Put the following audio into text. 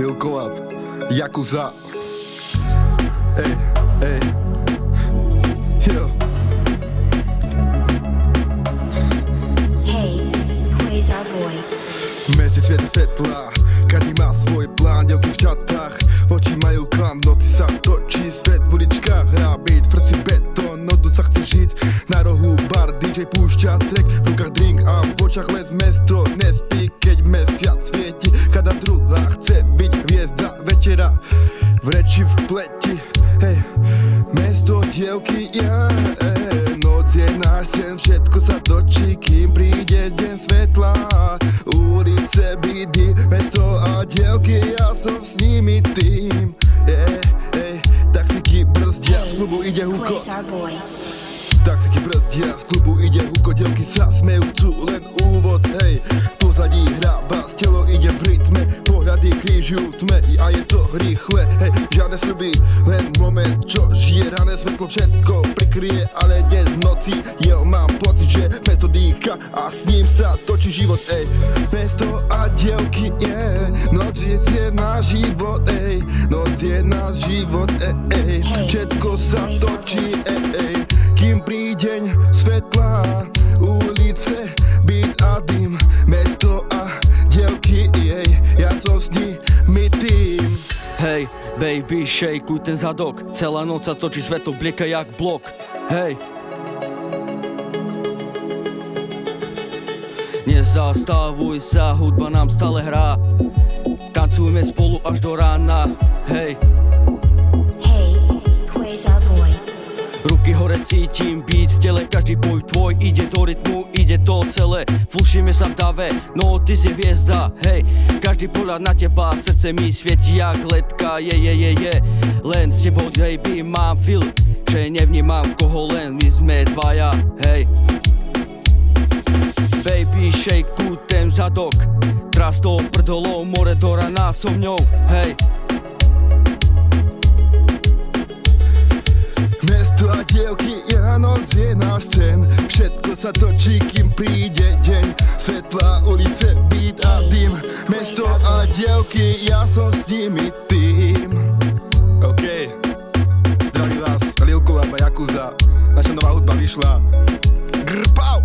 Lil Collab, Yakuza. Ej, ej, yo. Hey, Quasar Boy. Mesiac svieti svetla, každý má svoj plán, dievky v čatách, oči majú klam, v noci sa točí svet, v uličkách hrá beat, v prci betón, odtud sa chce žiť, na rohu bar, DJ púšťa track, v rukách drink a v očach les, mesto nespí, keď mesiac svieti, cada druhá chce byť hviezda večera, v reči v pleti, hej, mesto dievky, noc je náš sen, všetko sa točí, kým príde deň svetla, ulice, bidy, mesto a dievky, ja som s nimi tým, taxiky brzdia, z klubu ide huko. Quasar Boy. Taxiky brzdia, z klubu ide huko, dievky sa smejú, chcú len úvod, hej. Pozadí hrá bas, telo ide v rytme, pohľady krížujú v tme a je to rýchle, hej. Žiadne sľuby, len moment, čo žije, rané svetlo všetko prikryje, ale dnes v noci, mám pocit, že mesto dýcha a s ním sa točí život, ej. Mesto a dievky, noc je náš život, ej. Noc je náš život, ej. Všetko sa točí, ej. Kým prídeň svetla, ulice, beat a dym, mesto a dievky, ja som s nimi tým. Hej, baby, šejkuj ten zadok, celá noc sa točí, svetlo blieka jak blok. Hej. Nezastavuj sa, hudba nám stále hrá, tancujme spolu až do rána. Hej. Hey, Quasar Boy. Ruky hore cítim, beat v tele, každý boj tvoj ide do rytmu, ide to celé, flušíme sa v dave, no ty si hviezda, hej. Každý pohľad na teba, srdce mi svieti jak letka, je. Len s tebou, baby, mám feel, že nevnímam koho, len my sme dvaja, hej. Baby, šejkuj ten zadok, tras to prdolou, more do rana so mňou, hej. Mesto a dievky, noc je náš sen, všetko sa točí, kým príde deň, svetla, ulice, beat a dym, mesto a dievky, ja som s nimi tým. OK, zdraví vás Lil Collab a Yakuza, naša nová hudba vyšla. Grpau!